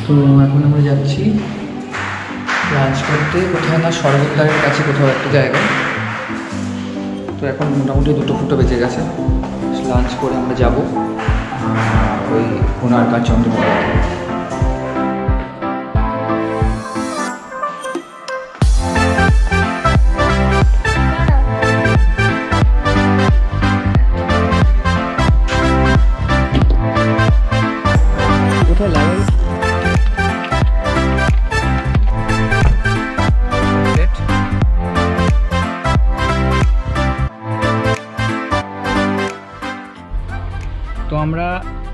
তো এখন আমরা যাচ্ছি লাঞ্চ করতে, কোথায় না স্বর্গদ্বারের কাছে কোথাও একটা জায়গায়। তো এখন মোটামুটি 2টো বেজে গেছে। লাঞ্চ করে আমরা যাব ওই কোণার্ক আর চন্দ্রভাগা। তো আমরা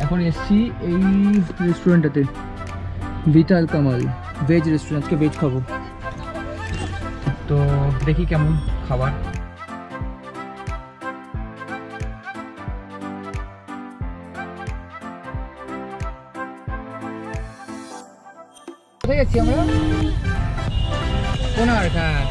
এখন এসছি এই রেস্টুরেন্টটাতে, ভিটাল কামাল ভেজ রেস্টুরেন্ট। আজকে ভেজ খাবো, তো দেখি কেমন খাবার। কোথায় যাচ্ছি আমরা? কোণার্ক। হ্যাঁ,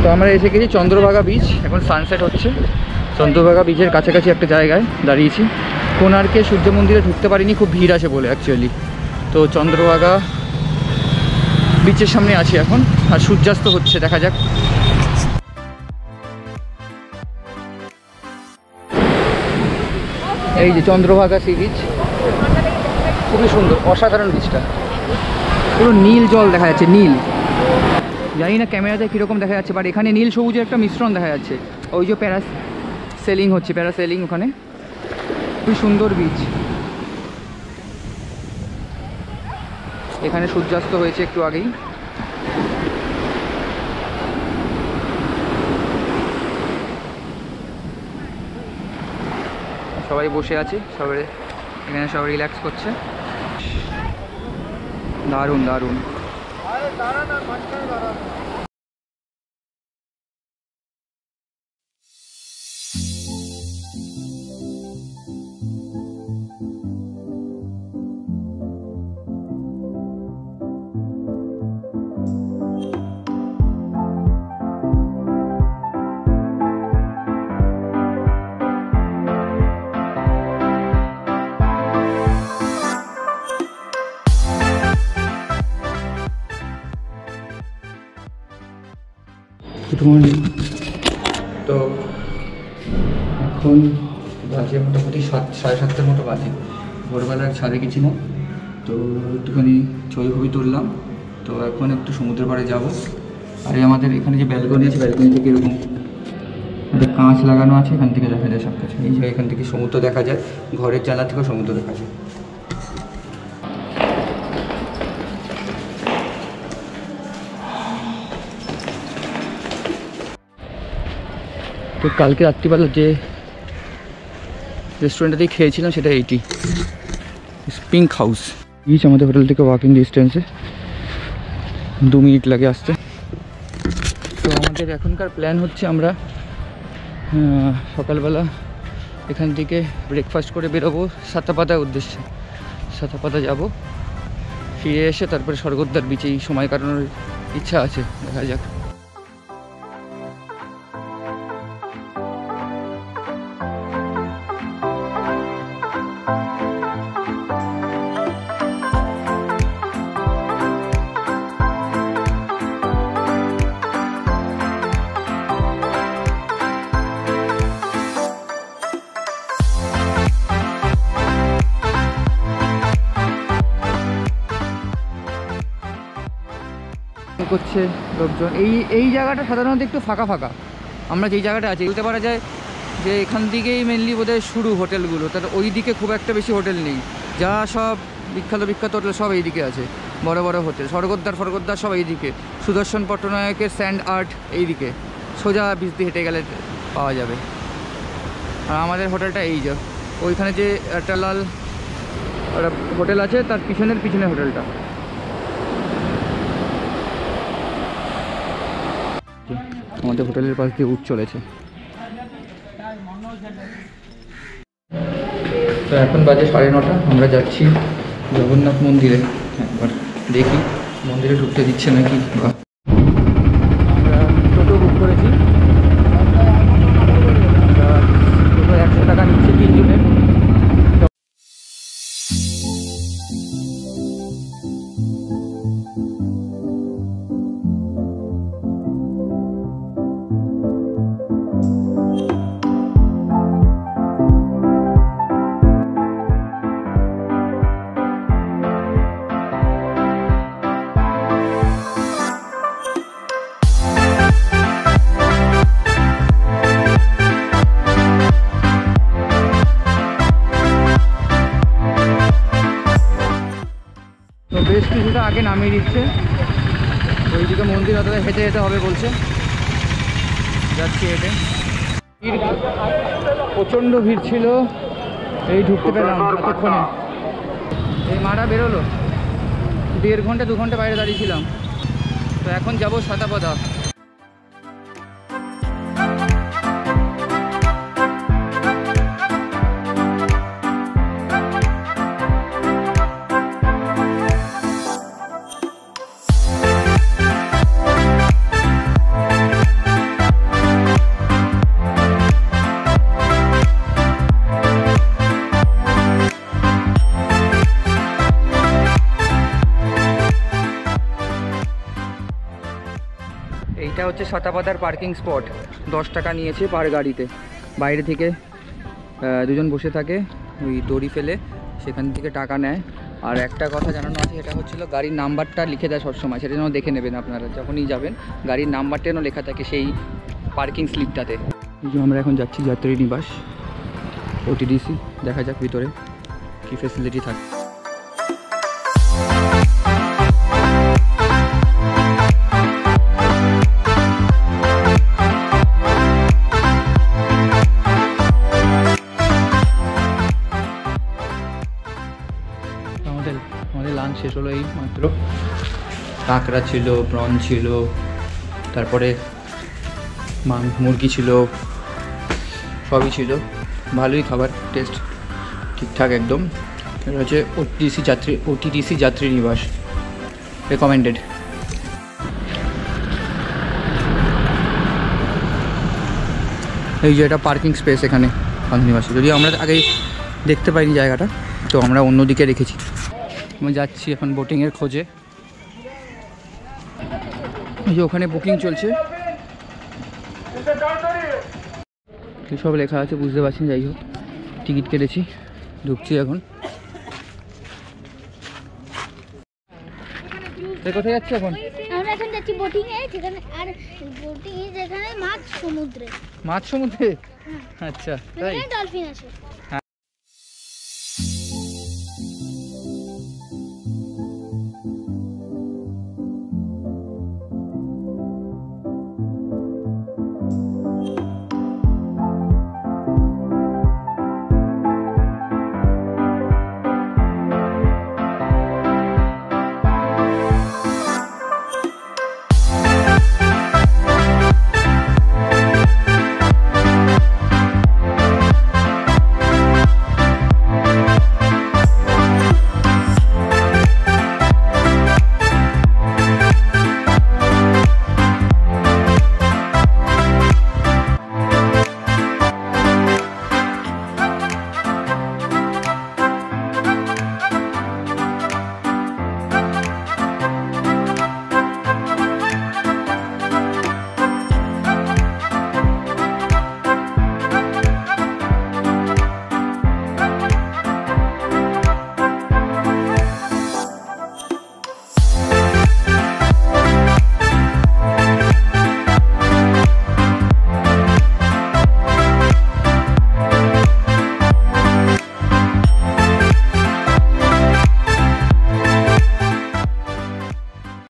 তো আমরা এসে গেছি চন্দ্রভাগা বিচ। এখন সানসেট হচ্ছে। চন্দ্রভাগা বিচের কাছাকাছি একটা জায়গায় দাঁড়িয়েছি। কোণার্কে সূর্য মন্দিরে ঢুকতে পারিনি, খুব ভিড় আছে বলে অ্যাকচুয়ালি। তো চন্দ্রভাগা বিচের সামনে আছি এখন, আর সূর্যাস্ত হচ্ছে, দেখা যাক। এই যে চন্দ্রভাগা সি বিচ, খুবই সুন্দর, অসাধারণ বিচটা। পুরো নীল জল দেখা যাচ্ছে, নীল। জানি না ক্যামেরাতে কীরকম দেখা যাচ্ছে, বাট এখানে নীল সবুজের একটা মিশ্রণ দেখা যাচ্ছে। ওই যে প্যারাসেলিং হচ্ছে, প্যারাসেলিং ওখানে। খুবই সুন্দর বিচ। এখানে সূর্যাস্ত হয়েছে একটু আগেই। সবাই বসে আছে, সবাই এখানে সবাই রিল্যাক্স করছে। দারুণ দারুণ। Good morning. তো এখন বাজে মোটামুটি 7:30টার মতো বাজে। ভোরবেলা ছাদে গেছিলাম, তো একটুখানি ছবি তুললাম। তো এখন একটু সমুদ্র পাড়ে যাবো। আর আমাদের এখানে যে ব্যালকনি আছে, ব্যালকনি থেকে এরকম একটা কাঁচ লাগানো আছে, এখান থেকে দেখা যায় সব কিছু। এই যে এখান থেকে সমুদ্র দেখা যায়, ঘরের জানলা থেকেও সমুদ্র দেখা যায়। তো কালকে রাত্রিবেলা যে রেস্টুরেন্টটাতেই খেয়েছিলাম সেটা এইটি, পিঙ্ক হাউস। বিচ আমাদের হোটেল থেকে ওয়াকিং ডিস্টেন্সে, 2 মিনিট লাগে আসতে। তো আমাদের এখনকার প্ল্যান হচ্ছে আমরা সকালবেলা এখান থেকে ব্রেকফাস্ট করে বেরোবো সাতাপাদার উদ্দেশ্যে। সাতাপাদা যাব, ফিরে এসে তারপরে স্বর্গদ্বার বিচেই সময় কাটানোর ইচ্ছা আছে, দেখা যাক। করছে লোকজন। এই জায়গাটা সাধারণত একটু ফাঁকা ফাঁকা, আমরা যেই জায়গাটা আছি বলতে পারা যায় যে এখান থেকেই মেনলি বোধহয় শুরু হোটেলগুলো, তাহলে ওই দিকে খুব একটা বেশি হোটেল নেই। যা সব বিখ্যাত হোটেল সব এই দিকে আছে, বড় বড় হোটেল। স্বর্গদ্বার সব এই দিকে, সুদর্শন পট্টনায়কের স্যান্ড আর্ট এই দিকে, সোজা বিচ দিয়ে হেঁটে গেলে পাওয়া যাবে। আর আমাদের হোটেলটা এই যে ওইখানে যে একটা লাল হোটেল আছে তার পিছনে হোটেলটা। আমাদের হোটেলের পাশ দিয়ে উঠ চলেছে। তো এখন বাজে 9:30, আমরা যাচ্ছি জগন্নাথ মন্দিরে। একবার দেখি মন্দিরে ঢুকতে দিচ্ছে নাকি। আমরা টোটো বুক করেছি, টোটো 100 টাকা নিচ্ছে 3 জনের। বেশ কিছুটা আগে নামিয়ে দিচ্ছে, ওইদিকে মন্দির অতটা হেঁটে যেতে হবে বলছে। যাচ্ছি হেঁটে। প্রচণ্ড ভিড় ছিল, এই ঢুকতে পেলাম এতক্ষণে। এই মারা বেরোলো, 1.5 ঘন্টা 2 ঘন্টা বাইরে দাঁড়িয়েছিলাম। তো এখন যাবো সাতাপাদা। এইটা হচ্ছে সাতাপাদার পার্কিং স্পট। 10 টাকা নিয়েছে পার গাড়িতে। বাইরে থেকে দুজন বসে থাকে, ওই দড়ি ফেলে সেখান থেকে টাকা নেয়। আর একটা কথা জানানো আছে, সেটা হচ্ছিল গাড়ির নাম্বারটা লিখে দেয় সবসময়, সেটা যেন দেখে নেবেন আপনারা যখনই যাবেন। গাড়ির নাম্বারটা যেন লেখা থাকে সেই পার্কিং স্লিপটাতে। আমরা এখন যাচ্ছি যাত্রী নিবাস ওটিডিসি। দেখা যাক ভিতরে কী ফেসিলিটি থাকে। আমাদের লাঞ্চ শেষ হলো এই মাত্র। কাঁকড়া ছিল, প্রন ছিল, তারপরে মুরগি ছিল, সবই ছিল। ভালোই খাবার, টেস্ট ঠিকঠাক একদম। এটা হচ্ছে ওটিডিসি যাত্রী নিবাস, রেকমেন্ডেড। এই যে এটা পার্কিং স্পেস এখানে নিবাসী। যদিও আমরা আগেই দেখতে পাইনি জায়গাটা, তো আমরা অন্যদিকে রেখেছি। আমি যাচ্ছি এখন বোটিংয়ের খোঁজে। এই যে ওখানে বুকিং চলছে, সব লেখা আছে বুঝতে পারছি না। যাই হোক, টিকিট কেটেছি, ঢুকছি এখন। কোথায় যাচ্ছি এখন? আমরা এখন যাচ্ছি বোটিং এ, যেখানে আর বোটিং যেখানে মাছ সমুদ্রে। মাছ সমুদ্রে? আচ্ছা, তাই? ডলফিন আছে।